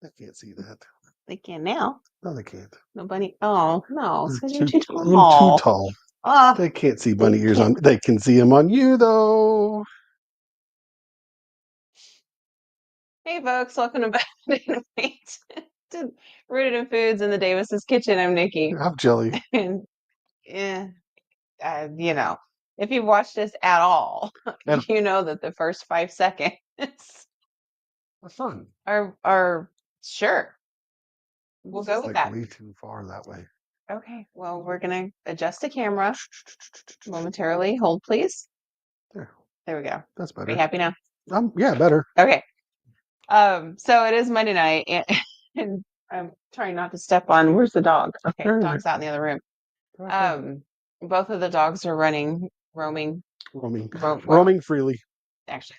They can't see that. They can now. No, they can't. No bunny. Oh, no, it's They're because you're too I'm too tall. tall. Oh, They can't see bunny they ears can't. on. They can see them on you though. Hey, folks, welcome to Batard to Rooted in Foods in the Davis's Kitchen. I'm Nikki. I'm jelly. And, eh, you know, if you've watched this at all, And you know that the first 5 seconds that's fun. are sure. We'll This go is with like that. way too far that way. Okay, well, we're gonna adjust the camera momentarily. Hold, please. There, There we go. that's Are you better. happy now? Yeah, better. Okay. So it is Monday night, and, and I'm trying not to step on. Where's the dog? Okay, There, dog's out in the other room. right there. Um, both of the dogs are roaming. Roaming, Well, roaming freely. actually.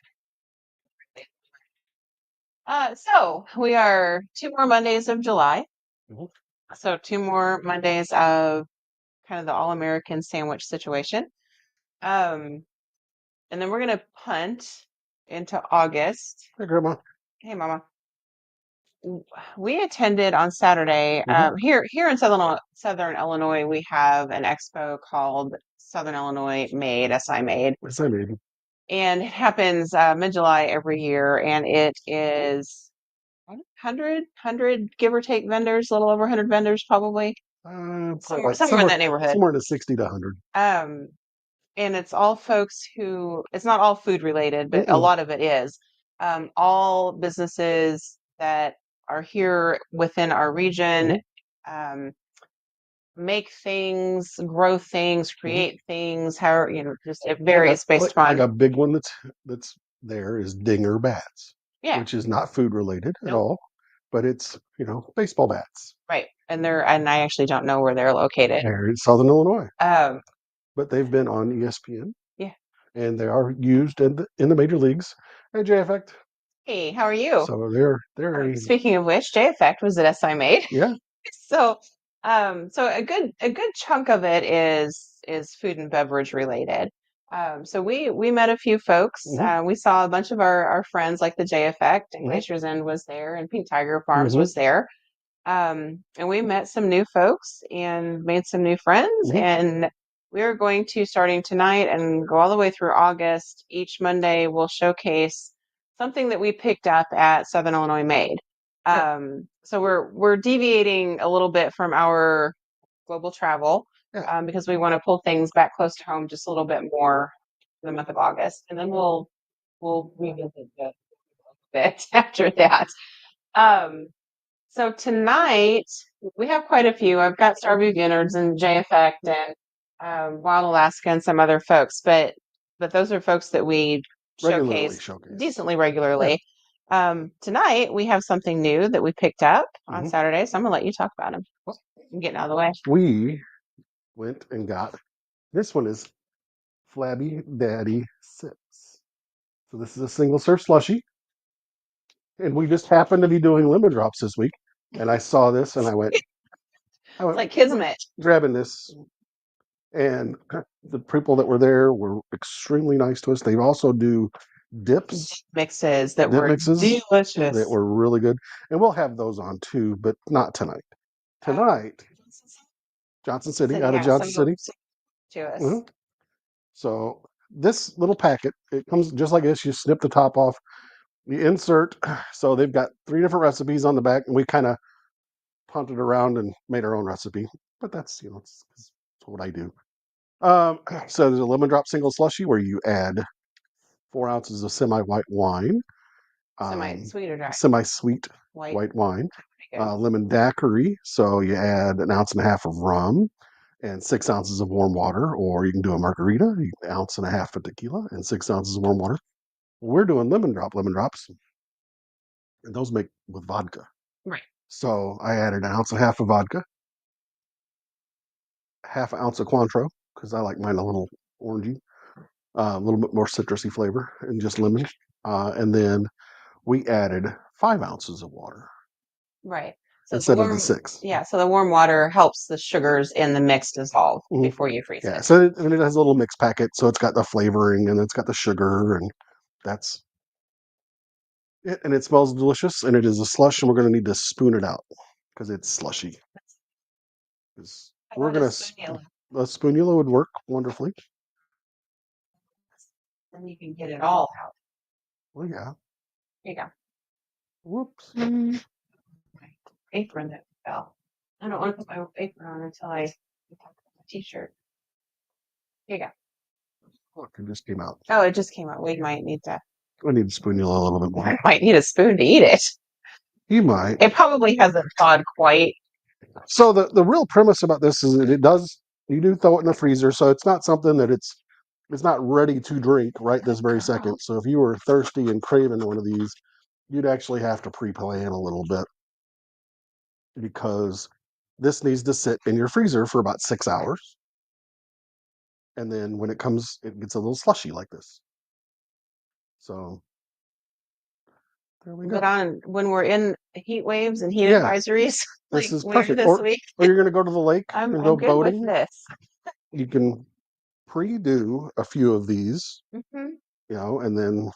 So we are 2 more Mondays of July. Mhm. So 2 more Mondays of kind of the all-American sandwich situation. Um, and then we're gonna punt into August. Hey, Grandma. Hey, Mama. We attended on Saturday. Mm-hmm. Here in Southern Illinois, we have an expo called Southern Illinois Made, SI Made, Yes, I made. and it happens mid-July every year, and it is 100 give or take vendors, a little over 100 vendors probably, Probably like somewhere in that neighborhood. somewhere in the 60 to 100. Um, and it's all folks who, it's not all food related, but a Mm-mm. lot of it is. All businesses that are here within our region, Mm-hmm. um, make things, grow things, Mm-hmm. create things, how, just it varies based Like on, a big one that's there is Dinger bats, yeah, which is not food related at nope, all, but it's baseball bats. right. And I actually don't know where they're located. They're in Southern Illinois, Um, but they've been on ESPN yeah. and they are used in the major leagues at J Effect. Hey, how are you? So they're a Speaking of which, J Effect was at SI Made. yeah. So, so a good chunk of it is food and beverage related. So we met a few folks. Mm-hmm. We saw a bunch of our friends, like the J Effect, and Mm-hmm. Glacier's End was there, and Pink Tiger Farms Mm-hmm. was there. And we met some new folks and made some new friends. Mm-hmm. And we're going to, starting tonight and go all the way through August, each Monday we'll showcase something that we picked up at Southern Illinois Made. Yeah. So we're deviating a little bit from our global travel, Yeah. because we want to pull things back close to home just a little bit more for the month of August, and then we'll revisit the bit after that. Um, so tonight we have quite a few. I've got Starvey Innards and J Effect and Wild Alaska and some other folks, but those are folks that we Regularly showcase showcase. decently Yeah. regularly. Tonight we have something new that we picked up on Mm-hmm. Saturday, so I'm gonna let you talk about them. Well, I'm getting out of the way. we went and got this one is Flabby Daddy Sips. So this is a single serve slushy. And we just happened to be doing lemon drops this week. And I saw this and I It's went like Kismet. grabbing this. And the people that were there were extremely nice to us. They also do dips, Mixes that dip were mixes that delicious. were really good. And we'll have those on too, but not tonight. Um, Tonight, Johnson City, out of yeah, Johnson City. to us. Mhm. So this little packet, it comes just like this. You snip the top off, you insert. So they've got 3 different recipes on the back, and we kind of punted around and made our own recipe. But that's it's what I do. So there's a lemon drop single slushy where you add 4 ounces of semi-white wine, Semi um, sweet or dry? semi-sweet White. white wine, Pretty good. lemon daiquiri. So you add an ounce and a half of rum and 6 ounces of warm water, or you can do a margarita, an ounce and a half of tequila and 6 ounces of warm water. We're doing lemon drops, and those make with vodka. Right. So I added an ounce and a half of vodka, half an ounce of Cointreau because I like mine a little orangey, a little bit more citrusy flavor, and just lemon. And then we added 5 ounces of water Right. So the instead of the warm, 6. yeah, so the warm water helps the sugars in the mix dissolve Mhm. before you freeze Yeah, it. so it has a little mix packet, so it's got the flavoring and it's got the sugar, and that's And it smells delicious, and it is a slush, and we're going to need to spoon it out because it's slushy. 'Cause How we're about a going spoonula? to, a spoonula would work wonderfully. Then you can get it all out. Well, yeah. Here you go. Whoops. My apron that fell. I don't want to put my apron on until I take off my t-shirt. Here you go. Look, it just came out. Oh, it just came out. We might need to. I need the spoonula a little bit more. I might need a spoon to eat it. You might. It probably hasn't thawed quite. So the real premise about this is that you do throw it in the freezer, so it's not something that it's not ready to drink right this very second. So if you were thirsty and craving one of these, you'd actually have to pre-plan a little bit because this needs to sit in your freezer for about 6 hours. And then when it comes, it gets a little slushy like this. So there we But go. when we're in heat waves and heat Yeah, advisories, this like is we're perfect. this week, Or you're gonna go to the lake and I'm go good with boating. this. You can pre-do a few of these, Mm-hmm. and then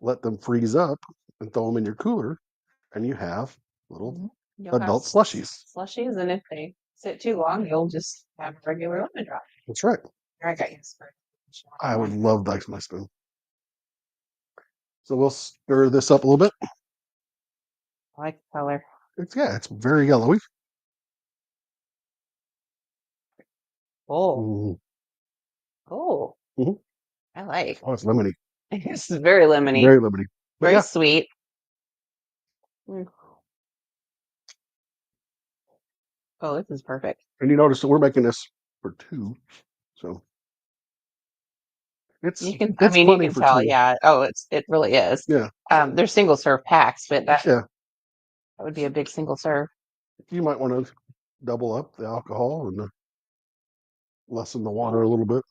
let them freeze up and throw them in your cooler, and you have little You'll have adult slushies. slushies, and if they sit too long, you'll just have a regular lemon drop. That's right. Here, I got you a spoon. I would love to ice my spoon. So we'll stir this up a little bit. I like the color. It's very yellowy. Oh, Mm. oh, Mhm. I like. Oh, it's lemony. This is very lemony, Very lemony. But very yeah, sweet. Mm. Oh, this is perfect. and you notice that we're making this for two, so You it's can, I it's mean, you plenty can for tell. two. Yeah. Oh, it really is. Yeah, They're single serve packs, but yeah. that would be a big single serve. You might want to double up the alcohol and lessen the water a little bit.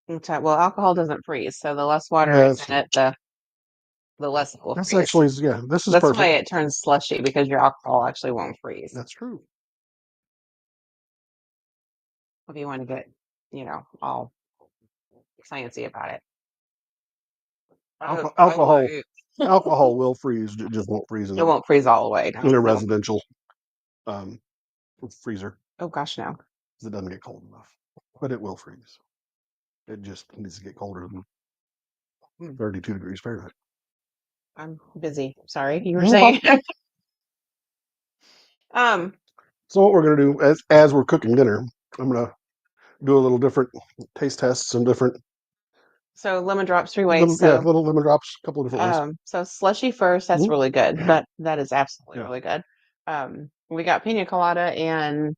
Okay, well, alcohol doesn't freeze, so the less water Yeah, is in it, the less it will that's freeze. actually this is That's why perfect. it turns slushy because your alcohol actually won't freeze. That's true. If you want to get, all sciencey about it. Alcohol alcohol will freeze. It just won't freeze It won't freeze all the way. in a No. residential um, freezer Oh gosh, no. because it doesn't get cold enough. But it will freeze. It just needs to get colder than 32 degrees Fahrenheit. I'm busy. Sorry, you were No saying. problem. um. So what we're gonna do as we're cooking dinner, I'm gonna do a little different taste tests and different So lemon drops 3 ways. little lemon drops, a couple of different ways. So slushy first. That's Mhm. really good. That is absolutely Yeah. really good. We got pina colada and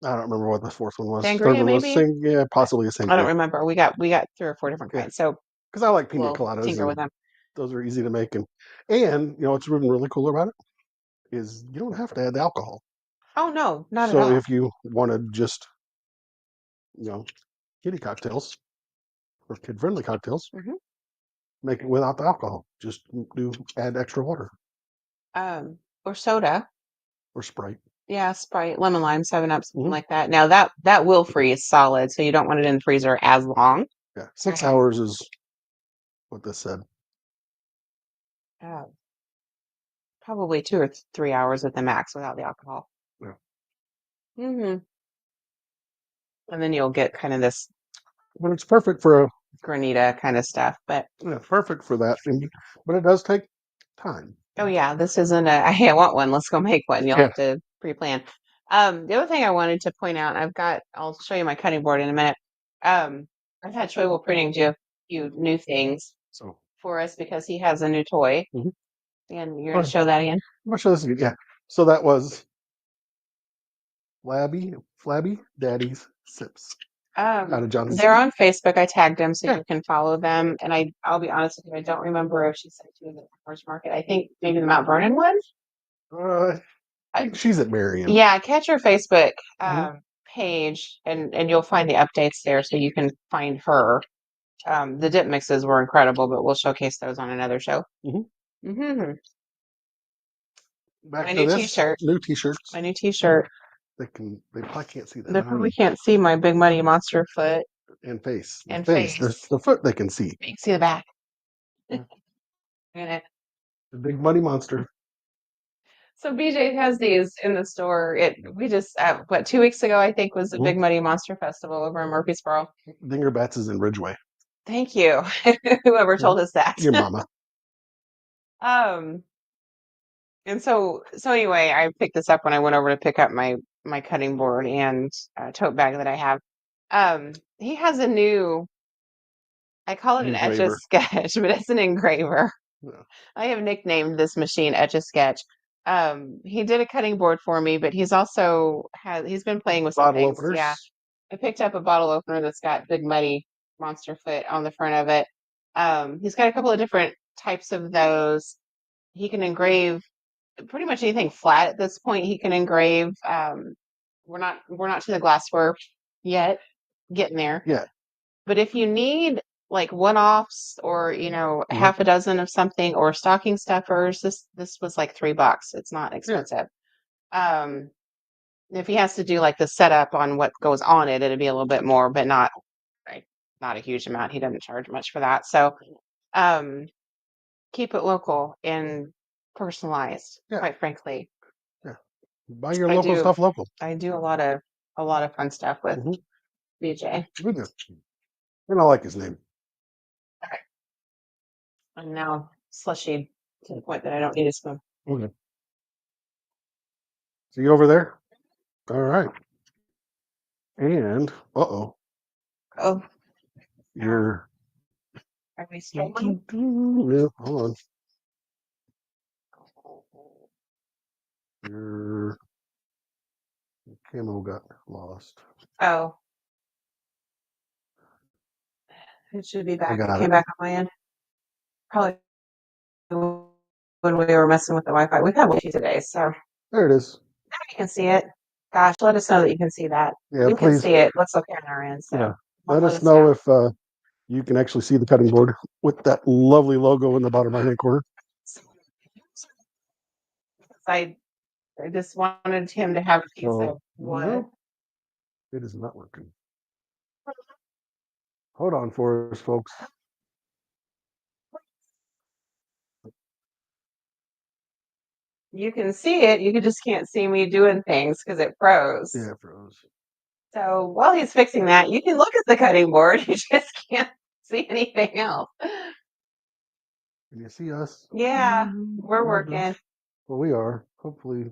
I don't remember what the fourth one was. Third sangria, one was maybe. possibly a I don't sangria. remember. We got 3 or 4 different Yeah, kinds. So because I like pina we'll coladas tinker with and them. those are easy to make and what's really cool about it is you don't have to add the alcohol. Oh no, not at So all. if you want to just kitty cocktails or kid friendly cocktails, Hmm. make it without the alcohol. Just add extra water Or soda. or Sprite. Yeah, Sprite, lemon lime, 7 Up, something Hmm. like that. Now that will freeze solid, so you don't want it in the freezer as long. Yeah, 6 hours is what this said. Uh, Probably 2 or 3 hours at the max without the alcohol. Yeah. Hmm. And then you'll get kind of this But it's perfect for granita kind of stuff. But perfect for that. But it does take time. oh yeah, this isn't a hey, I want one. Let's go make one. You'll Yeah. have to pre-plan. The other thing I wanted to point out, I'll show you my cutting board in a minute. I've had Troy will printing do a few new things So for us because he has a new toy. Mhm. And you're gonna show that again? I'm gonna show this again. Yeah. So that was Flabby Daddy's Sips out of Johnson. They're on Facebook. I tagged them so Yeah. you can follow them. And I'll be honest with you, I don't remember if she sent you the farmers market. I think maybe the Mount Vernon one. I think she's at Marion. Yeah, catch her Facebook Mhm. page and you'll find the updates there so you can find her. The dip mixes were incredible, but we'll showcase those on another show. Mhm. Mm-hmm. Back My to new this t-shirt. new T-shirts. My new t-shirt. They probably can't see that. They probably can't see my big muddy monster foot And face. and Face. face. The foot they can see. You can see the back. Yeah. And The big muddy monster. So BJ has these in the store. We just 2 weeks ago I think was the Big Muddy Monster Festival over in Murfreesboro. Dingerbats is in Ridgeway. Thank you, whoever told us that. Your mama. Um, and so anyway, I picked this up when I went over to pick up my cutting board and tote bag that I have. He has a new, I call it an Etch a Engraver. Sketch, but it's an engraver. Yeah. I have nicknamed this machine Etch a Sketch. He did a cutting board for me, but he's been playing with some Bottle things. openers. Yeah. I picked up a bottle opener that's got Big Muddy Monster foot on the front of it. He's got a couple of different types of those. He can engrave pretty much anything flat at this point. He can engrave. We're not to the glassware yet, getting there. Yeah. But if you need like one-offs or half a dozen of something or stocking stuffers, this was like $3. It's not expensive. If he has to do like the setup on what goes on it, it'd be a little bit more, but not a huge amount. He doesn't charge much for that. So keep it local and personalized, quite frankly. Yeah. Buy your local stuff local. I do a lot of fun stuff with BJ. And I like his name. Okay. I'm now slushy to the point that I don't need a spoon. Okay. See you over there? All right. And Oh, you're are we struggling? yeah, hold on. Your camo got lost. Oh, it should be back. I got It came it. back on my end. Probably when we were messing with the Wi-Fi. We've had Wi-Fi today, so There it is. now you can see it. Gosh, let us know that you can see that. Yeah, We can please. see it. Let's look on our end. So Yeah. Let us know if you can actually see the cutting board with that lovely logo in the bottom right-hand corner. I just wanted him to have a piece of wood. No, it is not working. Hold on for us, folks. You can see it. You just can't see me doing things because it froze. Yeah, it froze. So while he's fixing that, you can look at the cutting board. You just can't see anything else. Can you see us? Yeah, we're working. Well, we are. Hopefully.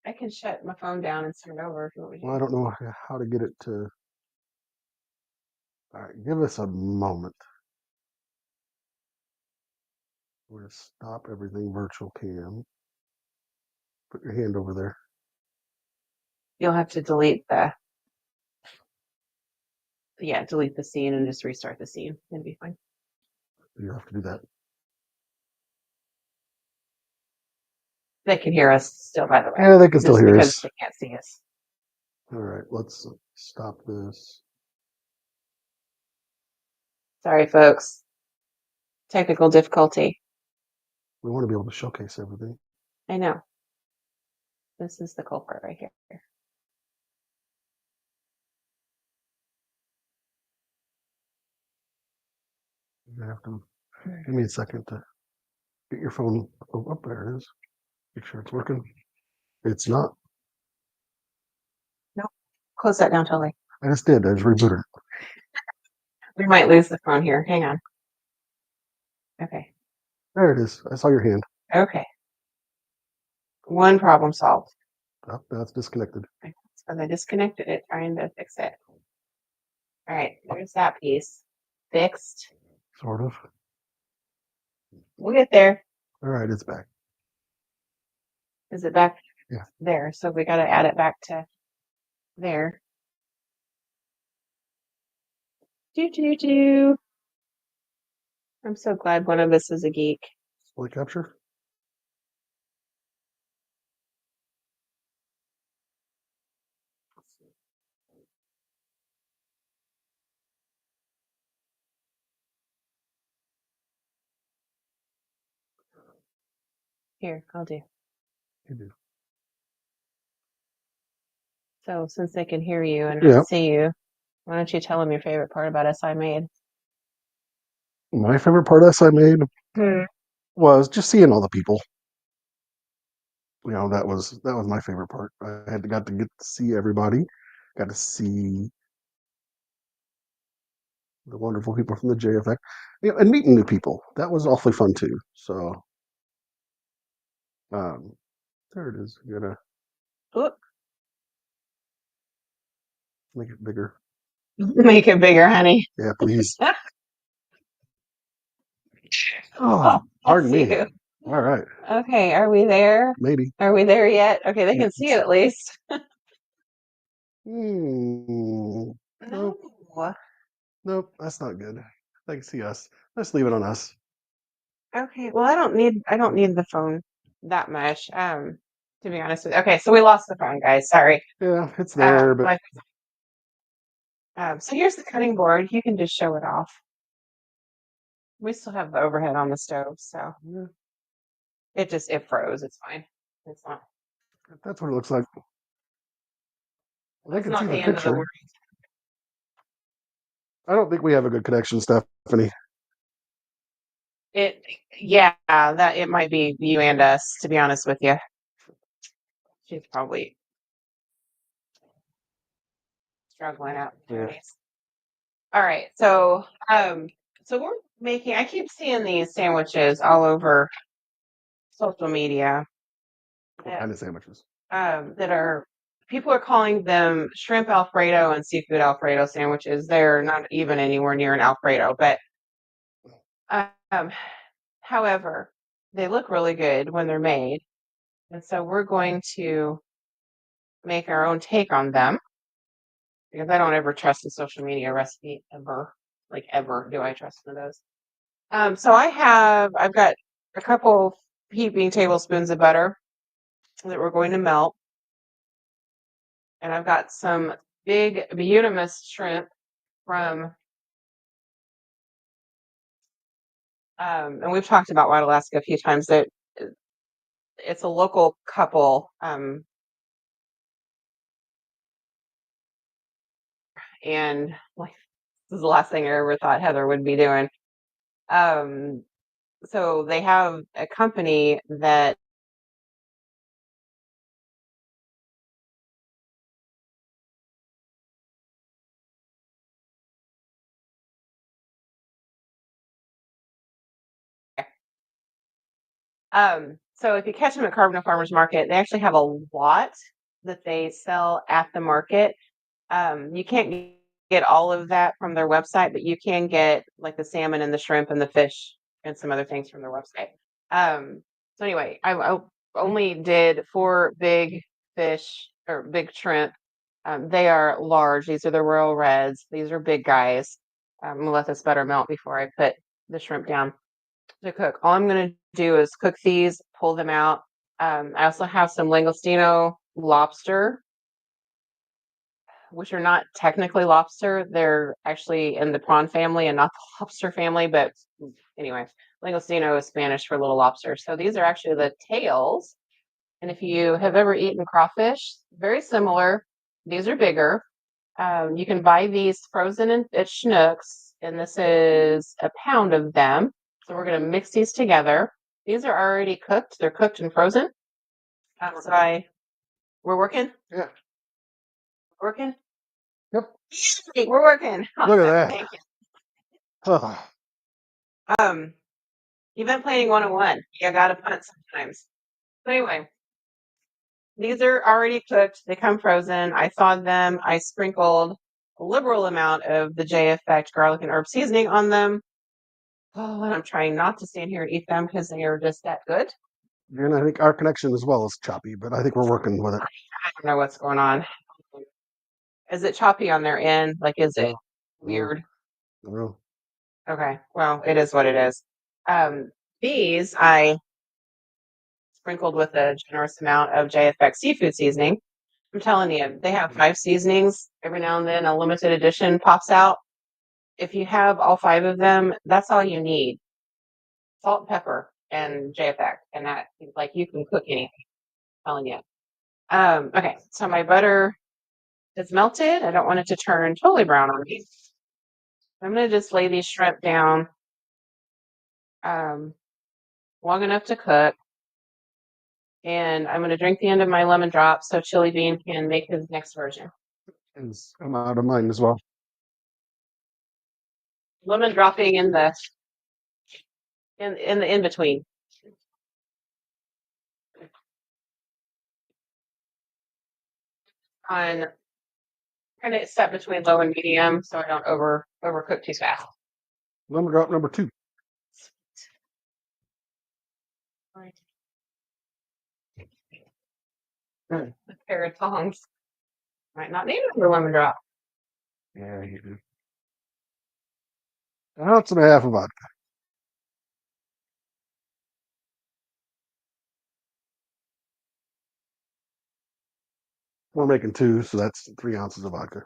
I can shut my phone down and start over if you want me to. Well, I don't know how to get it to. All right, give us a moment. We're going to stop everything virtual cam. Put your hand over there. You'll have to delete delete the scene and just restart the scene. It'll be fine. You have to do that. They can hear us still, by the way. Yeah, they can still hear because us. they can't see us. All right, let's stop this. Sorry, folks. Technical difficulty. We want to be able to showcase everything. I know. This is the culprit right here. You have to give me a second to get your phone. Oh, up there it is. Make sure it's working. It's not. Nope. Close that down totally. I just did. I just rebooted. We might lose the phone here. Hang on. Okay. There it is. I saw your hand. Okay. One problem solved. Oh, now it's disconnected. So I disconnected it trying to fix it. All right. There's that piece. Fixed. Sort of. We'll get there. All right, it's back. Is it back? Yeah. There. So we got to add it back to there. Do. I'm so glad one of us is a geek. Display capture. Here, I'll do. You do. So since they can hear you and not see you, why don't you tell them your favorite part about us I made? My favorite part I made? was just seeing all the people. That was my favorite part. I got to get to see everybody, got to see the wonderful people from the JFX, and meeting new people. That was awfully fun too. So, um, there it is. I'm gonna Oop, make it bigger. make it bigger, honey. Yeah, please. Oh, Oh, pardon bless me. you. All right, Okay, are we there? maybe. Are we there yet? Okay, they Yeah, can see it at least. nope, No. nope. That's not good. They can see us. Let's leave it on us. Okay, well, I don't need the phone that much. To be honest with you. Okay, so we lost the phone, guys. Sorry. Yeah, it's there, but But so here's the cutting board. You can just show it off. We still have the overhead on the stove, so yeah, it froze. It's fine. It's not that's what it looks like. They it's can see not the the end of the picture. world. I don't think we have a good connection, Stephanie. It yeah, that it might be you and us, to be honest with you. She's probably struggling out Yeah. there. All right, so we're making. I keep seeing these sandwiches all over social media What that kind of sandwiches? that are people are calling them shrimp Alfredo and seafood Alfredo sandwiches. They're not even anywhere near an Alfredo, but um, however, they look really good when they're made, and so we're going to make our own take on them because I don't ever trust a social media recipe ever. Like ever do I trust one of those. So I've got a couple heaping tablespoons of butter that we're going to melt, and I've got some big Butemus shrimp from, and we've talked about White Alaska a few times. That it's a local couple, and like this is the last thing I ever thought Heather would be doing. Um, so they have a company that so if you catch them at Carbon Farmers Market, they actually have a lot that they sell at the market. You can't get all of that from their website, but you can get like the salmon and the shrimp and the fish and some other things from their website. So anyway, I only did 4 big fish or big shrimp. They are large. These are the Royal Reds. These are big guys. I'm gonna let this butter melt before I put the shrimp down to cook. All I'm gonna do is cook these, pull them out. I also have some Langostino lobster, which are not technically lobster. They're actually in the prawn family and not the lobster family. But anyway, Langostino is Spanish for little lobster. So these are actually the tails. And if you have ever eaten crawfish, very similar. These are bigger. You can buy these frozen at Schnucks, and this is a pound of them. So we're going to mix these together. These are already cooked. They're cooked and frozen. We're working. Yeah. Working. Yep. We're working. Look at Awesome. that. Thank you. Oh, Event planning 101. You gotta punt sometimes. So anyway, these are already cooked. They come frozen. I thawed them. I sprinkled a liberal amount of the J Effect garlic and herb seasoning on them. Oh, and I'm trying not to stand here and eat them because they are just that good. and I think our connection as well is choppy, but I think we're working with it. I don't know what's going on. Is it choppy on their end? Like, is it No, weird? no. Okay, well, it is what it is. These I sprinkled with a generous amount of JFX seafood seasoning. I'm telling you, they have 5 seasonings. Every now and then, a limited edition pops out. If you have all 5 of them, that's all you need: salt, pepper, and JFX, and that like you can cook anything. I'm telling you. Okay, so my butter is melted. I don't want it to turn totally brown on me. I'm gonna just lay these shrimp down. Um, long enough to cook. And I'm going to drink the end of my lemon drop so Chili Bean can make his next version. I'm out of mine as well. Lemon dropping in the in between. On kind of set between low and medium so I don't overcook too fast. Lemon drop number 2. A pair of tongs. Might not need another lemon drop. Yeah, you do. An ounce and a half of vodka. We're making 2, so that's 3 ounces of vodka.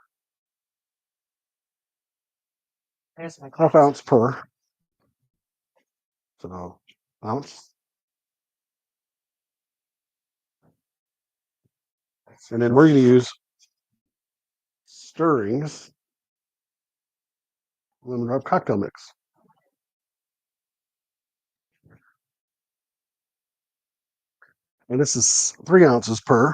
There's my Half ounce per. So, ounce. And then we're going to use Stirrings lemon drop cocktail mix. And this is 3 ounces per.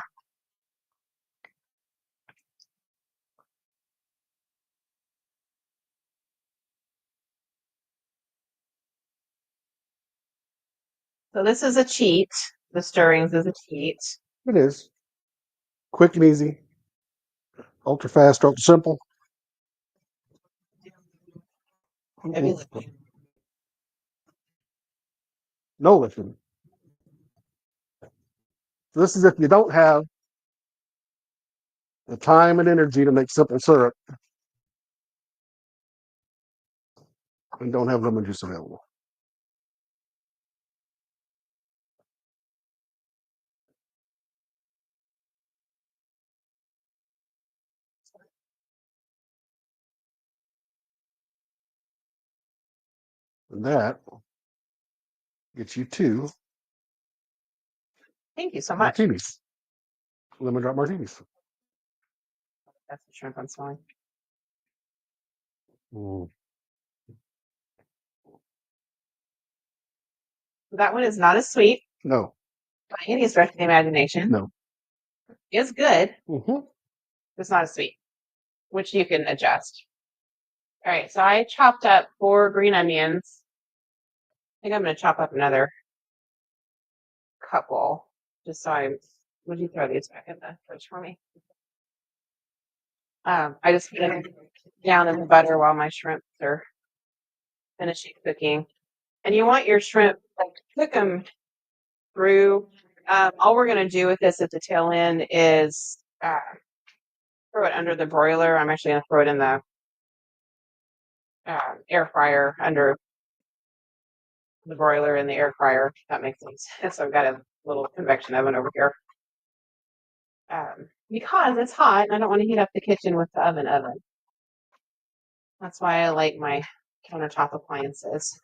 So this is a cheat. The Stirrings is a cheat. It is. Quick and easy. Ultra fast, ultra simple. No lifting. So this is if you don't have the time and energy to make simple syrup and don't have lemon juice available. And that gets you 2 Thank you so much. martinis. Lemon drop martinis. That's the shrimp I'm smelling. That one is not as sweet No. by any stretch of the imagination. No. It's good. Mm-hmm. It's not as sweet, which you can adjust. All right, so I chopped up 4 green onions. I think I'm going to chop up another couple, just so I'm. Would you throw these back in the fridge for me? I just put them down in the butter while my shrimps are finishing cooking. And you want your shrimp, like, cook them through. All we're going to do with this at the tail end is throw it under the broiler. I'm actually going to throw it in the air fryer under the broiler in the air fryer. If that makes sense. So I've got a little convection oven over here. Because it's hot and I don't want to heat up the kitchen with the oven. That's why I like my countertop appliances.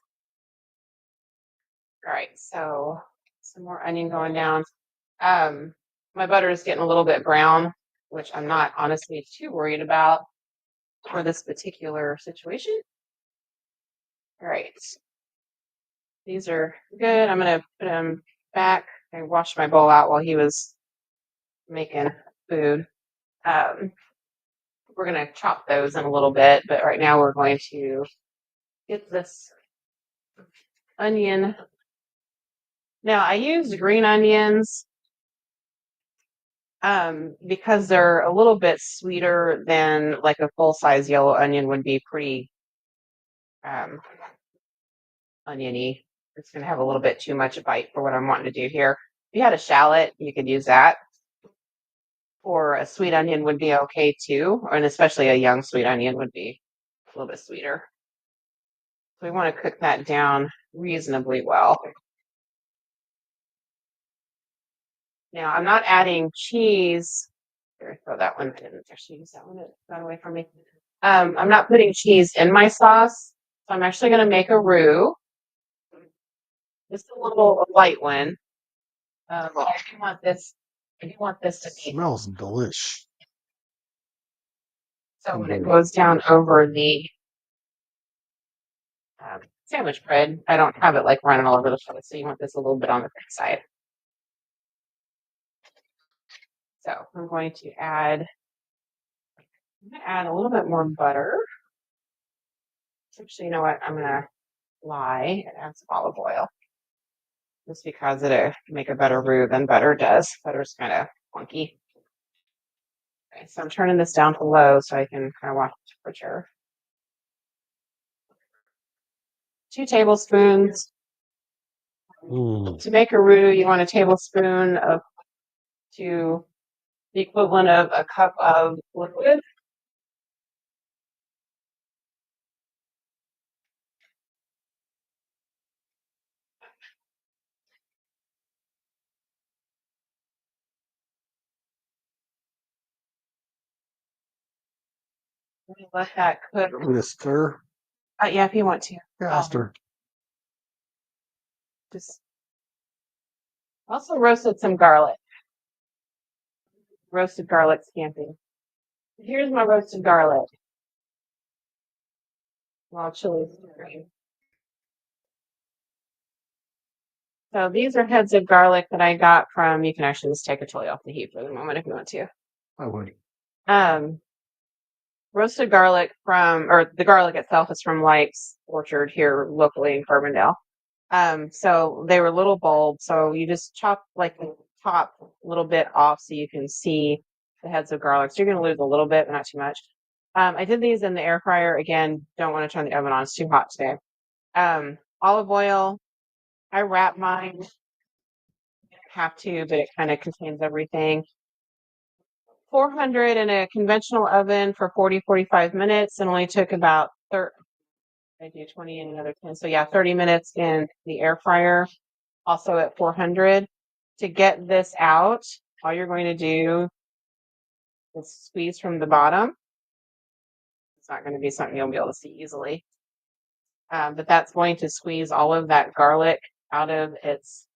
All right, so some more onion going down. My butter is getting a little bit brown, which I'm not honestly too worried about for this particular situation. All right. These are good. I'm going to put them back. I washed my bowl out while he was making food. We're going to chop those in a little bit, but right now we're going to get this onion. Now, I used green onions because they're a little bit sweeter than like a full-size yellow onion would be. Pretty oniony. It's going to have a little bit too much bite for what I'm wanting to do here. If you had a shallot, you could use that. Or a sweet onion would be okay too, and especially a young sweet onion would be a little bit sweeter. So we want to cook that down reasonably well. Now I'm not adding cheese. Here, throw that one. I didn't actually use that one. It got away from me. I'm not putting cheese in my sauce, so I'm actually going to make a roux. Just a little light one. I do want this. I do want this to be. Smells delish. So when it goes down over the sandwich bread. I don't have it like running all over the place, so you want this a little bit on the thick side. So I'm going to add a little bit more butter. Actually, you know what? I'm gonna lie and add some olive oil, just because it'll make a better roux than butter does. Butter's kind of funky. Okay, so I'm turning this down to low so I can kind of watch the temperature. 2 tablespoons. To make a roux, you want a tablespoon to the equivalent of a cup of liquid. Let that cook. I'm gonna stir. Yeah, if you want to. Yeah, I'll stir. Just also roasted some garlic. Roasted garlic scampi. Here's my roasted garlic. While chili's stirring. So these are heads of garlic that I got from, you can actually just take a chili off the heat for the moment if you want to. I would. Roasted garlic or the garlic itself is from Like's Orchard here locally in Carbondale. So they were little bulbs. So you just chop like the top little bit off so you can see the heads of garlic. So you're going to lose a little bit, but not too much. I did these in the air fryer. Again, don't want to turn the oven on. It's too hot today. Olive oil. I wrap mine. Have to, but it kind of contains everything. 400 in a conventional oven for 45 minutes, and only took about 30. I do 20 and another 10. So yeah, 30 minutes in the air fryer, also at 400. To get this out, all you're going to do is squeeze from the bottom. It's not going to be something you'll be able to see easily. But that's going to squeeze all of that garlic out of its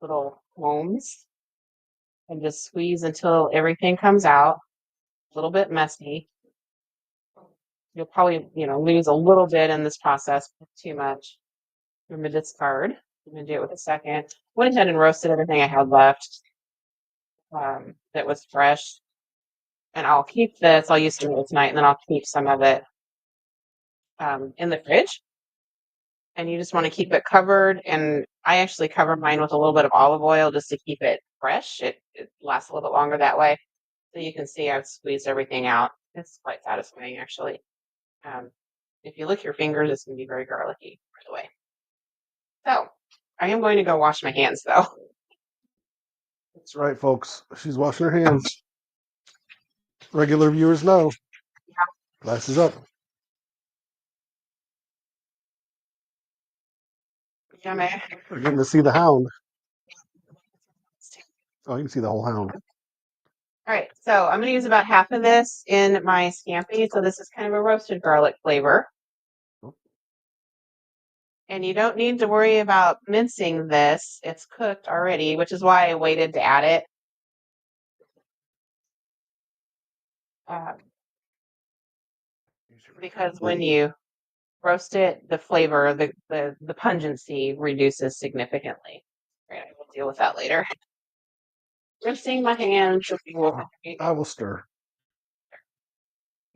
little homes. And just squeeze until everything comes out. A little bit messy. You'll probably, lose a little bit in this process, but too much. I'm going to discard. I'm going to do it with a second. Went ahead and roasted everything I had left that was fresh. And I'll keep this. I'll use some of it tonight, and then I'll keep some of it in the fridge. And you just want to keep it covered. And I actually cover mine with a little bit of olive oil just to keep it fresh. It lasts a little bit longer that way. So you can see I've squeezed everything out. It's quite satisfying, actually. If you lick your fingers, it's going to be very garlicky, by the way. So I am going to go wash my hands, though. That's right, folks. She's washing her hands. Regular viewers know. Glasses up. Yeah, man. We're getting to see the hound. Oh, you can see the whole hound. All right, so I'm going to use about half of this in my scampi. So this is kind of a roasted garlic flavor. And you don't need to worry about mincing this. It's cooked already, which is why I waited to add it. Because when you roast it, the flavor, the pungency reduces significantly. All right, I will deal with that later. Rinsing my hands. I will stir. Okay,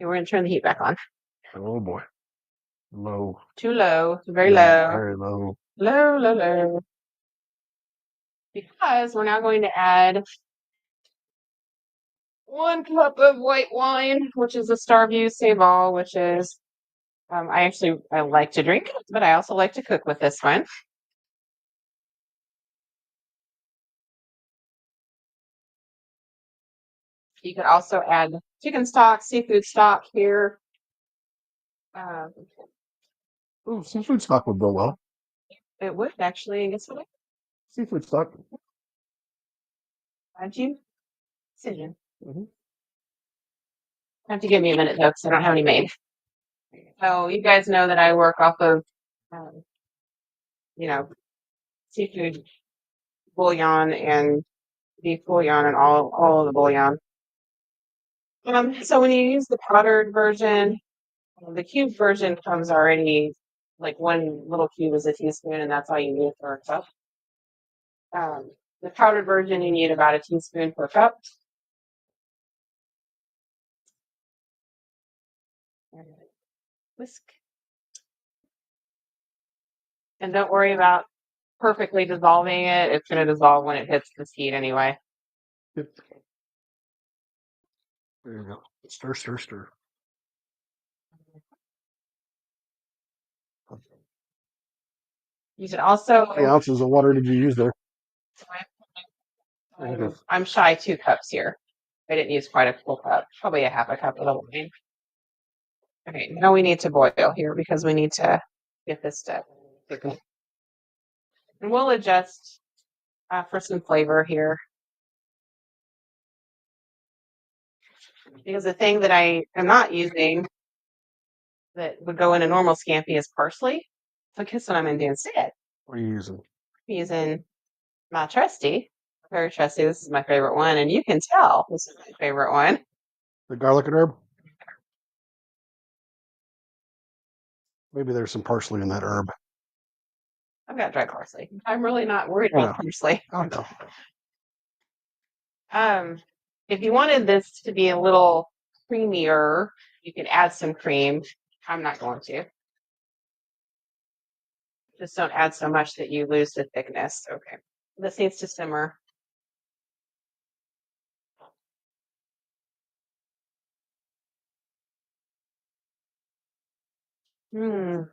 we're going to turn the heat back on. Oh boy. Low. Too low. Very low. Very low. Low, low, low. Because we're now going to add 1 cup of white wine, which is a Starview Save-All, which is, I like to drink it, but I also like to cook with this one. You could also add chicken stock, seafood stock here. Ooh, seafood stock would go well. It would actually. Guess what? Seafood stock. Add you? Decision. Have to give me a minute though, because I don't have any made. So you guys know that I work off of, seafood bouillon and beef bouillon and all of the bouillon. So when you use the powdered version, the cubed version comes already like 1 little cube is a teaspoon, and that's all you need for a cup. The powdered version, you need about a teaspoon per cup. Whisk. And don't worry about perfectly dissolving it. It's going to dissolve when it hits this heat anyway. Yep. There you go. Stir, stir, stir. You should also. How many ounces of water did you use there? I'm shy 2 cups here. I didn't use quite a full cup, probably a half a cup of the wine. Okay, now we need to boil here because we need to get this to thicken. And we'll adjust for some flavor here. Because the thing that I am not using that would go in a normal scampi is parsley. So guess what I'm going to do instead? What are you using? I'm using my trusty, very trusty. This is my favorite one, and you can tell this is my favorite one. The garlic and herb? Maybe there's some parsley in that herb. I've got dry parsley. I'm really not worried about parsley. Oh, no. If you wanted this to be a little creamier, you could add some cream. I'm not going to. Just don't add so much that you lose the thickness. Okay. This needs to simmer. Yum.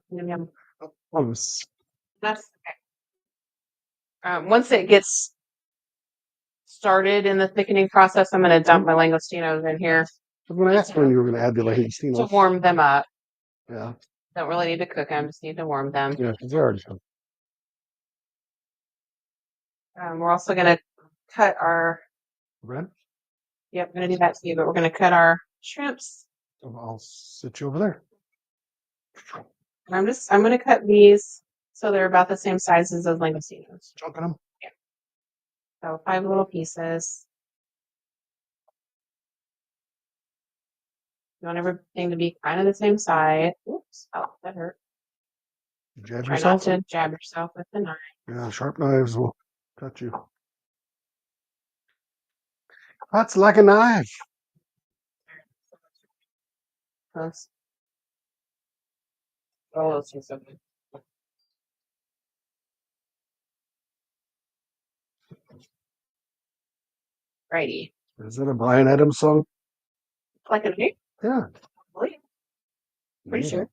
That's okay. Once it gets started in the thickening process, I'm going to dump my langostinos in here. I was going to ask when you were going to add the langostinos. To warm them up. Yeah. Don't really need to cook them, just need to warm them. Yeah, because they're already cooked. We're also going to cut our bread. Yep, I'm going to do that to you, but we're going to cut our shrimps. I'll sit you over there. And I'm going to cut these so they're about the same size as those langostinos. Chunking them? Yeah. So 5 little pieces. You want everything to be kind of the same size. Oops, oh, that hurt. Jab Try yourself? not to jab yourself with the knife. Yeah, sharp knives will cut you. That's like a knife. Close. Oh, let's see something. Righty. Is that a Bryan Adams song? Like a knife? Yeah. Pretty sure.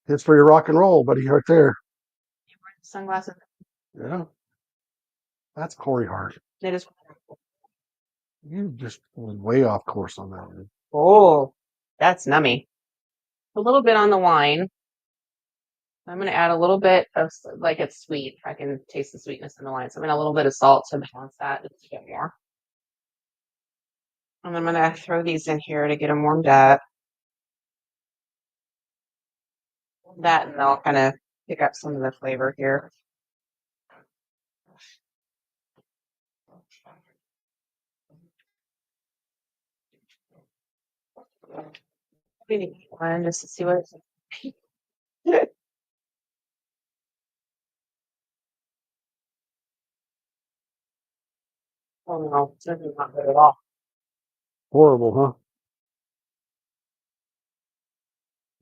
It's for your rock and roll, buddy, right there. You wear sunglasses. Yeah. That's Corey Hart. It is. You just went way off course on that one. Oh, that's nummy. A little bit on the wine. I'm going to add a little bit of, like, it's sweet. I can taste the sweetness in the wine. So I'm going to add a little bit of salt to balance that just a bit more. And I'm going to throw these in here to get them warmed up. That, and they'll kind of pick up some of the flavor here. We need one just to see what it's like. Oh no, this is not good at all. Horrible, huh?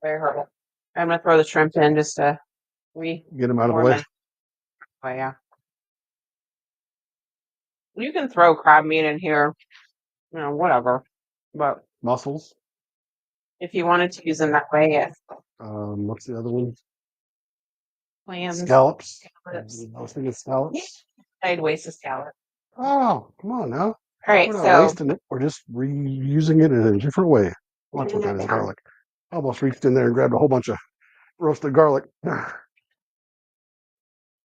Very horrible. I'm going to throw the shrimp in just to get them out of the way. Oh, yeah. You can throw crab meat in here, you know, whatever. But mussels, if you wanted to use them that way, yes. What's the other one? Clams. Scallops. Scallops. I was thinking scallops. I'd waste a scallop. Oh, come on now. All right, we're not wasting it. We're just reusing it in a different way. Watch what that is, garlic. Almost reached in there and grabbed a whole bunch of roasted garlic.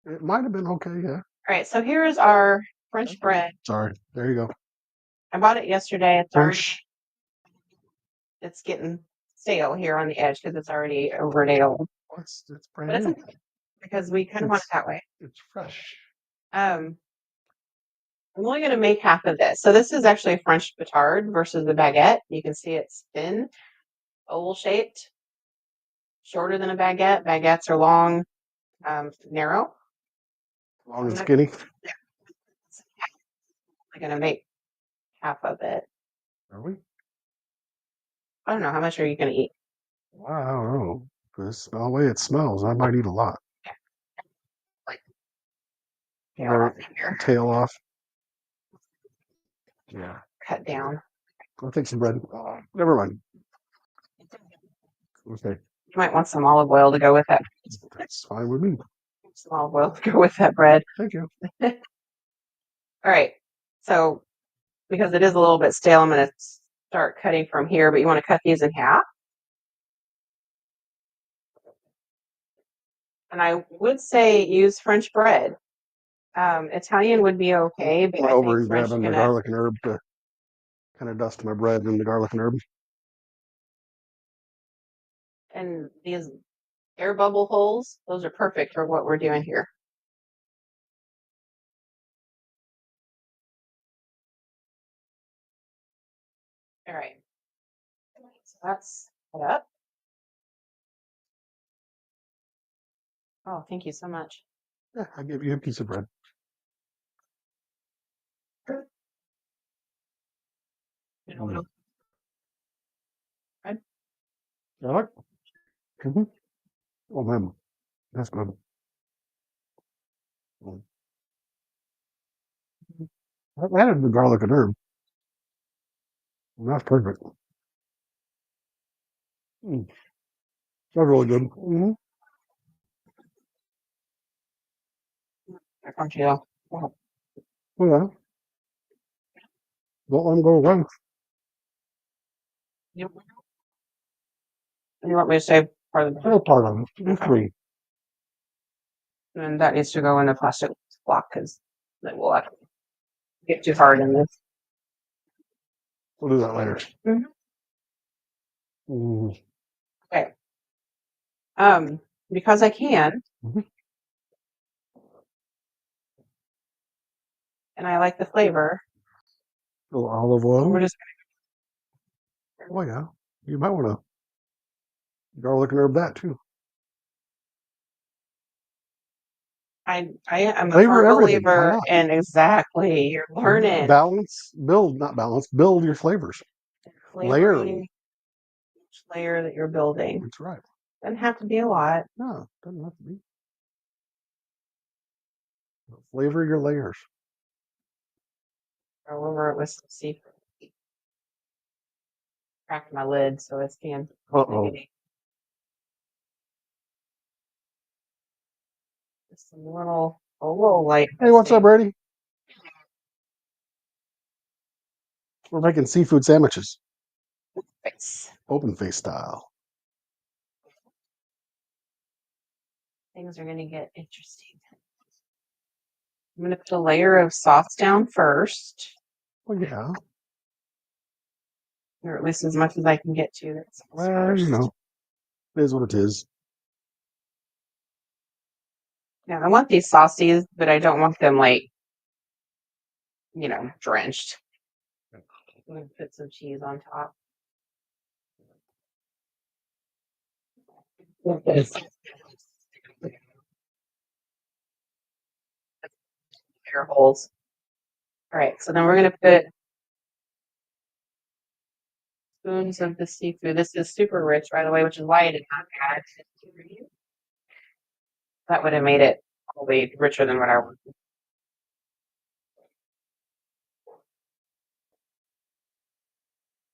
It might have been okay, yeah. All right, so here's our French bread. Sorry, there you go. I bought it yesterday. It's getting stale here on the edge because it's already over a day old. It's brand new. Because we kind of want it that way. It's fresh. I'm only going to make half of this. So this is actually a French batard versus the baguette. You can see it's thin, oval shaped. shorter than a baguette. Baguettes are long, narrow. Long and skinny. I'm gonna make half of it. Are we? I don't know, how much are you gonna eat? I don't know. The way it smells, I might eat a lot. Or tail off. Yeah. Cut down. I'll take some bread. Never mind. Okay. You might want some olive oil to go with that. That's fine with me. Some olive oil to go with that bread. Thank you. All right. So because it is a little bit stale, I'm going to start cutting from here, but you want to cut these in half. And I would say use French bread. Italian would be okay, but Went I over think and French grabbing the garlic and herb to kind of dust my bread in the garlic and herb. and these air bubble holes, those are perfect for what we're doing here. All right. So that's set up. Oh, thank you so much. Yeah, I gave you a piece of bread. Bread? Garlic? Mm-hmm. Oh, man. That's good. I added the garlic and herb. That's perfect. That's really good. Mm-hmm. Crunchy though. Wow. Oh, yeah. Don't let them go away. You want me to save part of the They're part of it. They're free. and that needs to go in a plastic block because it will get too hard in this. We'll do that later. Mhm. Mm. Okay. Because I can, Mhm. and I like the flavor, A little olive oil. we're just Oh, yeah. You might want to garlic and herb that too. I am a Flavor firm everything. Why believer not? in exactly. You're learning Build your flavors. Layer them. flavoring each layer that you're building. That's right. Doesn't have to be a lot. No, doesn't have to be. Flavor your layers. Go over it with some seafood. Cracked my lid so it's can. Uh-oh. Just a little light. Hey, what's up, Brady? We're making seafood sandwiches. Face. Open face style. Things are going to get interesting. I'm going to put a layer of sauce down first, Well, yeah. or at least as much as I can get to. That's Well, you know, it is what it is. Yeah, I want these saucies, but I don't want them like, drenched. I'm going to put some cheese on top. Air holes. All right, so then we're going to put spoons of the seafood. This is super rich, by the way, which is why I did not add. That would have made it probably richer than what I wanted.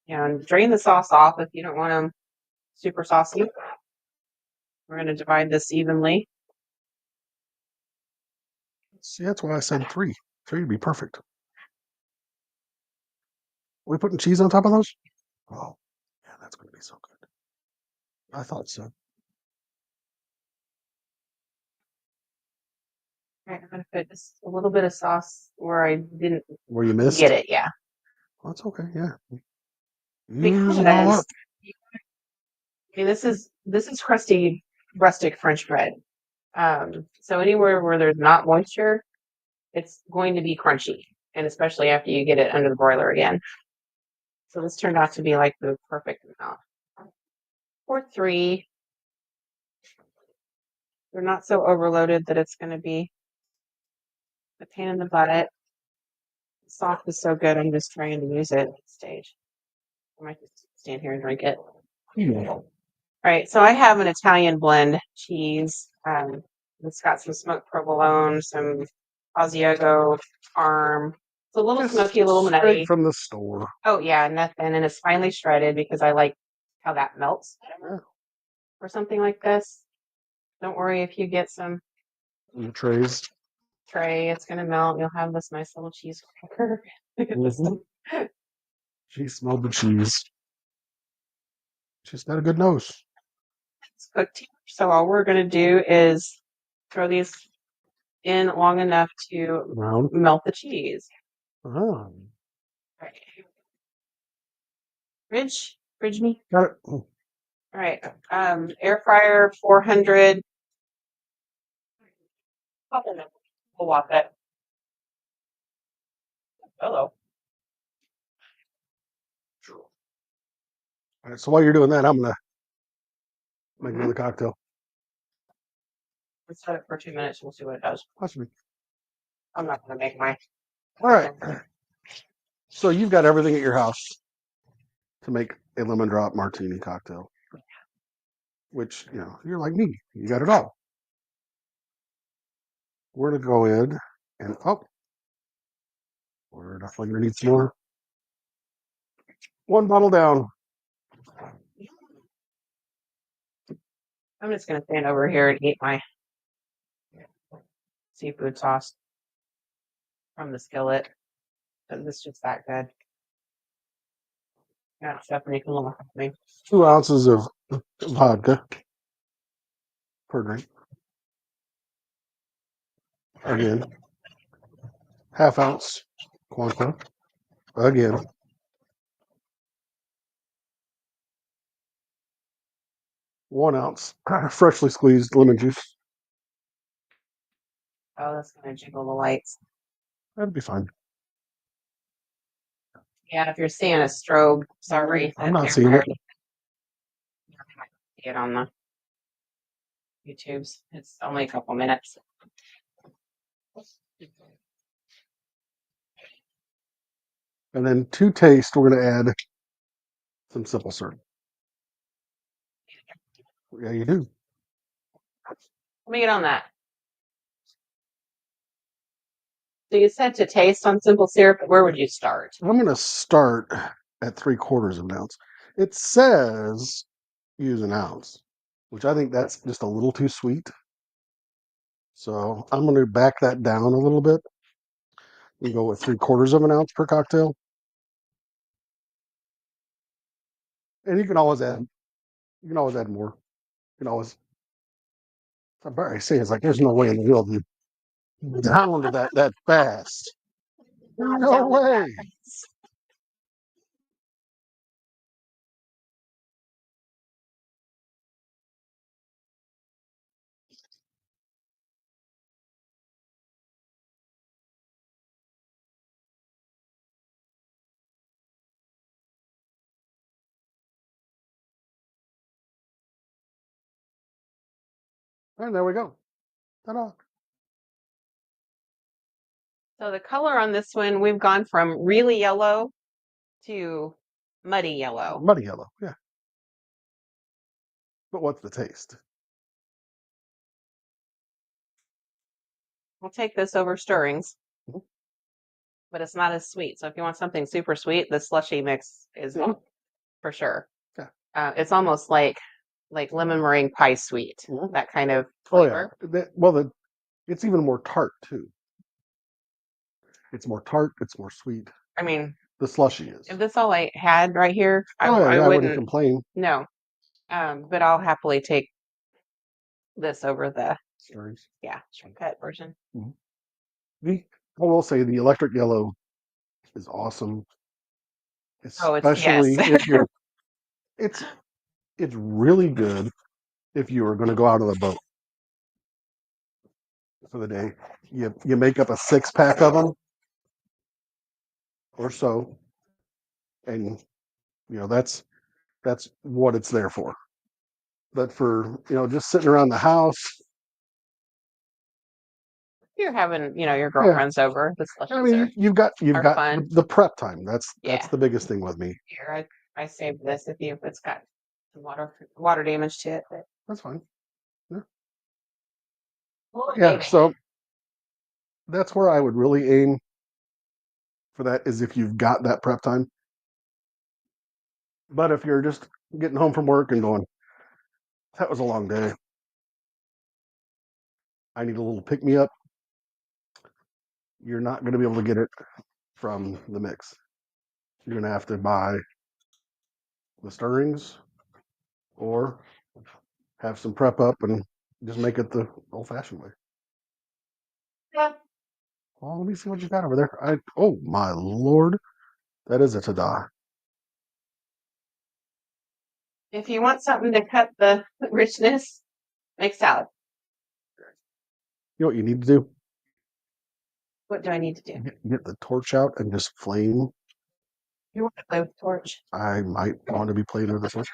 And drain the sauce off if you don't want them super saucy. We're going to divide this evenly. See, that's why I said 3. 3 would be perfect. Are we putting cheese on top of those? Oh, yeah, that's going to be so good. I thought so. All right, I'm going to put just a little bit of sauce where I didn't Where you missed? get it. Yeah. Well, that's okay. Yeah. Because Use it all up. I mean, this is crusty, rustic French bread. So anywhere where there's not moisture, it's going to be crunchy, and especially after you get it under the broiler again. So this turned out to be like the perfect amount. Or 3. They're not so overloaded that it's going to be a pain in the butt. The sauce is so good. I'm just trying to use it at this stage. I might just stand here and drink it. Yeah. All right, so I have an Italian blend cheese. It's got some smoked provolone, some Asiago Parm. It's a little Just smoky, a little straight nutty. from the store. Oh yeah, nothing, and it's finely shredded because I like how that melts Yeah. or something like this. Don't worry if you get some And the trays. tray, it's gonna melt. You'll have this nice little cheese cracker. Look at this. Mhm. She smelled the cheese. She's got a good nose. It's cooked here. So all we're gonna do is throw these in long enough to Round. melt the cheese. Ah, Right. Fridge me. got it. All right. Air fryer 400. We'll walk it. Hello. All right, so while you're doing that, I'm gonna make another cocktail. Let's set it for 2 minutes. We'll see what it does. Possibly. I'm not gonna make mine. All right. So you've got everything at your house to make a lemon drop martini cocktail. Which, you're like me. You got it all. We're gonna go in and we're definitely gonna need some more. One bottle down. I'm just gonna stand over here and eat my seafood sauce from the skillet. It's just that good. Yeah, Stephanie can look at me. 2 ounces of vodka per drink. Again. Half ounce Quanto. Again. 1 ounce freshly squeezed lemon juice. Oh, that's gonna jiggle the lights. That'd be fine. Yeah, if you're seeing a strobe, sorry. I'm not seeing it. See it on the YouTubes. It's only a couple minutes. And then to taste, we're going to add some simple syrup. Yeah, you do. Let me get on that. So you said to taste on simple syrup, where would you start? I'm going to start at 3/4 of an ounce. It says use an ounce, which I think that's just a little too sweet. So I'm going to back that down a little bit and go with 3/4 of an ounce per cocktail. And you can always add more. You can always. I'm sorry, I say it's like there's no way in the world you down to that fast. No way. And there we go. Ta-da. So the color on this one, we've gone from really yellow to muddy yellow. Muddy yellow, yeah. But what's the taste? We'll take this over stirrings, Mhm. but it's not as sweet. So if you want something super sweet, the slushy mix is for sure. Yeah. It's almost like lemon meringue pie sweet, Mhm. that kind of Oh flavor. yeah. It's even more tart too. It's more tart. It's more sweet. I mean, The slushy is. if this all I had right here, I I wouldn't wouldn't. complain. No, but I'll happily take this over the Stirrings. shortcut version. I will say the electric yellow is awesome, Oh, it's yes. especially if you're. It's really good if you are going to go out on the boat for the day. You make up a 6-pack of them or so, and that's what it's there for. But for just sitting around the house, you're having, your girlfriends over. The I slushes mean, you've got are fun. the prep time. That's Yeah. the biggest thing with me. Here, I saved this if it's got some water damage to it. But That's fine. Yeah. oh, Yeah. baby. So that's where I would really aim for that is if you've got that prep time. But if you're just getting home from work and going, that was a long day. I need a little pick me up. You're not going to be able to get it from the mix. You're going to have to buy the stirrings or have some prep up and just make it the old fashioned way. Yeah. Well, let me see what you got over there. Oh my lord, that is a ta-da. If you want something to cut the richness, make salad. You know what you need to do? What do I need to do? Get the torch out and just flame. You want to play with the torch? I might want to be playing with the torch.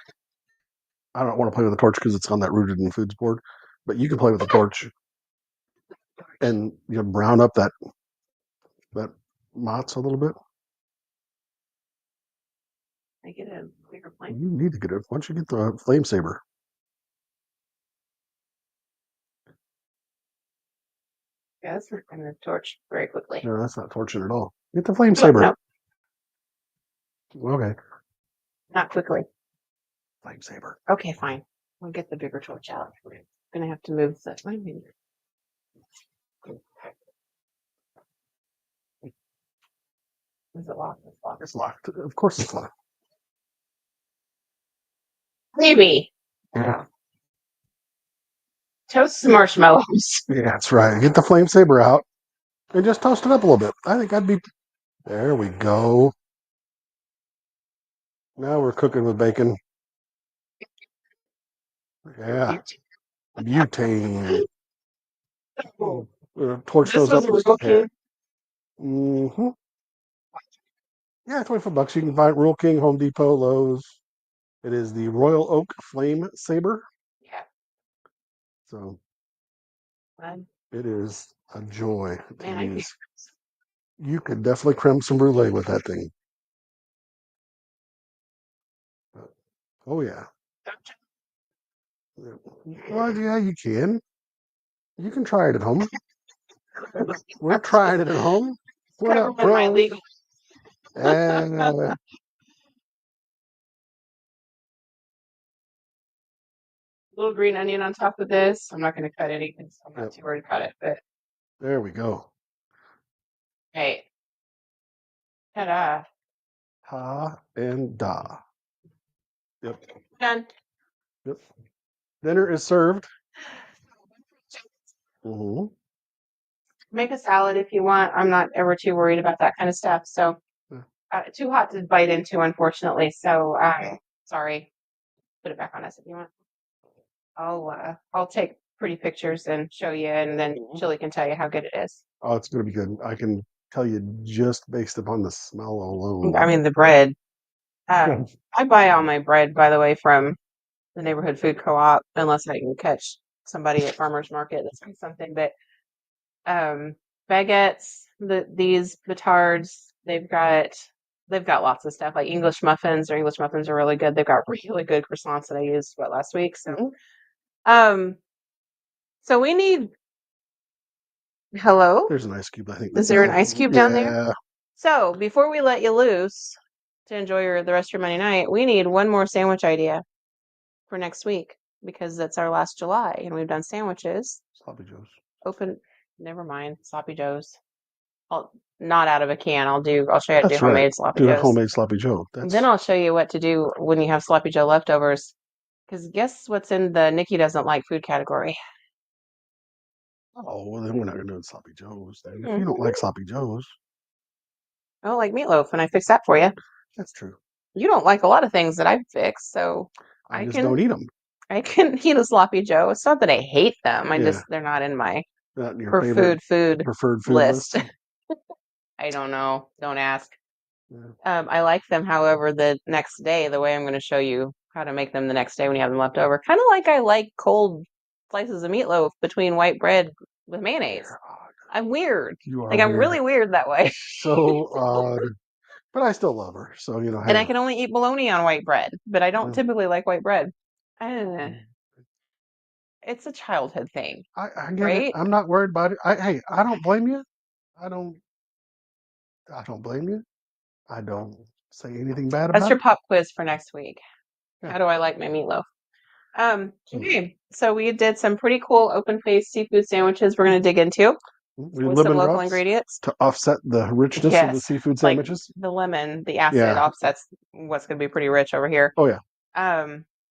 I don't want to play with the torch because it's on that rooted in foods board, but you can play with the torch and brown up that mozz a little bit. I get a bigger flame. You need to get it. Once you get the flame saber. Yeah, that's not going to torch very quickly. No, that's not torching at all. Get the flame saber. No. Okay. Not quickly. Flame saber. Okay, fine. We'll get the bigger torch out. We're going to have to move the flame. Is it locked? It's locked. It's locked. Of course it's locked. Maybe. Yeah. Toast some marshmallows. Yeah, that's right. Get the flame saber out and just toast it up a little bit. I think I'd be. There we go. Now we're cooking with bacon. Yeah. Butane. Torch This those up. was a real kid. Mm-hmm. Yeah, $25. You can find Rural King, Home Depot, Lowe's. It is the Royal Oak Flame Saber. Yeah. So Fun. it is a joy to Man, use. You could definitely creme some brulee with that thing. Oh yeah. Well, yeah, you can. You can try it at home. We're trying it at home. What up, my bro? legal. And Little green onion on top of this. I'm not going to cut anything, so I'm not too worried about it. But there we go. hey, ta-da! Ha and da. Yep. Done. Yep. Dinner is served. Mm-hmm. Make a salad if you want. I'm not ever too worried about that kind of stuff. So too hot to bite into, unfortunately. So sorry. Put it back on us if you want. I'll take pretty pictures and show you, and then Chili can tell you how good it is. Oh, it's going to be good. I can tell you just based upon the smell alone. I mean, the bread. I buy all my bread, by the way, from the neighborhood food co-op, unless I can catch somebody at farmer's market that's doing something. But baguettes, these batards, they've got lots of stuff like English muffins. Their English muffins are really good. They've got really good croissants that I used last week. So, so we need. Hello? There's an ice cube, I think. Is there an ice cube down there? Yeah. So before we let you loose to enjoy the rest of your Monday night, we need one more sandwich idea for next week because it's our last July and we've done sandwiches. Sloppy Joe's. Never mind, Sloppy Joe's. Not out of a can. I'll show you how to do homemade Sloppy Do Joe's. a homemade Sloppy Joe. Then I'll show you what to do when you have Sloppy Joe leftovers. Because guess what's in the Nikki doesn't like food category? Oh, well, then we're not going to do Sloppy Joe's. Then. If you don't like Sloppy Joe's. I don't like meatloaf, and I fixed that for you. That's true. You don't like a lot of things that I've fixed, so I just don't eat them. I can eat a Sloppy Joe. It's not that I hate them. They're not in my preferred food list. I don't know. Don't ask. Yeah. I like them, however, the next day, the way I'm going to show you how to make them the next day when you have them left over. Kind of like I like cold slices of meatloaf between white bread with mayonnaise. I'm weird. You are Like I'm weird. really weird that way. So odd. But I still love her. So, And hang I on. can only eat bologna on white bread, but I don't typically like white bread. It's a childhood thing, I get it. right? I'm not worried about it. Hey, I don't blame you. I don't. I don't blame you. I don't say anything bad That's about your it. pop quiz for next week. Yeah. How do I like my meatloaf? So Okay, so we did some pretty cool open-faced seafood sandwiches we're going to dig into we with some lemon local drops ingredients. to offset the richness of the Yes, seafood like sandwiches. the lemon, the acid Yeah. offsets what's going to be pretty rich over here. Oh yeah.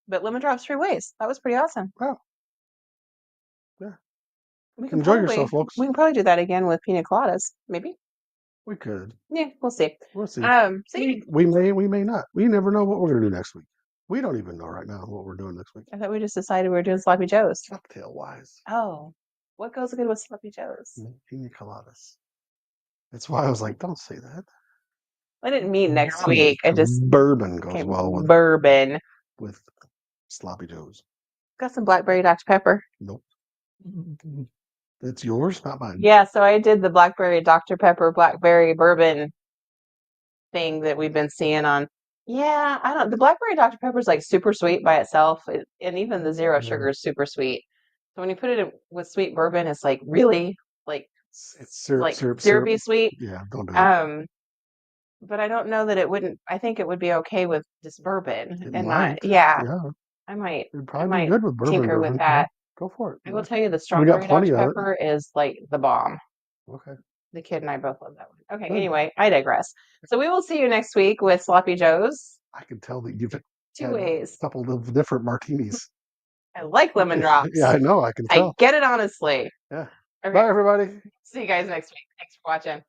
But lemon drops 3 ways. That was pretty awesome. Wow. Yeah. We can Enjoy probably yourself, folks. we can probably do that again with pina coladas, maybe. We could. Yeah, we'll see. We'll see. So yeah, We may not. We never know what we're gonna do next week. We don't even know right now what we're doing next week. I thought we just decided we were doing sloppy joes. Cocktail wise. Oh, what goes good with sloppy joes? Pina coladas. That's why I was like, don't say that. I didn't mean next week. I just bourbon goes okay, well bourbon. with sloppy joes. Got some blackberry Dr. Pepper. Nope. That's yours, not mine. Yeah, so I did the blackberry Dr. Pepper blackberry bourbon thing that we've been seeing on. Yeah, I don't. The blackberry Dr. Pepper is like super sweet by itself, and even the zero sugar is super sweet. So when you put it in, with sweet bourbon, it's like really like It's syrup, like syrup, syrupy syrup. sweet. Yeah, don't do it. But I don't know that it wouldn't. I think it would be okay with just bourbon It and might. not. Yeah, Yeah. I might. It'd I probably be might good with bourbon. tinker with Yeah, that. go for it. I will tell you the We got strawberry plenty Dr. of it. Pepper is like the bomb. Okay. The kid and I both love that one. Okay, Good. anyway, I digress. So we will see you next week with Sloppy Joe's. I can tell that you've 2 ways. a couple of different martinis. I like lemon drops. Yeah, I know. I can tell. I get it honestly. Yeah. Okay. Bye, everybody. See you guys next week. Thanks for watching.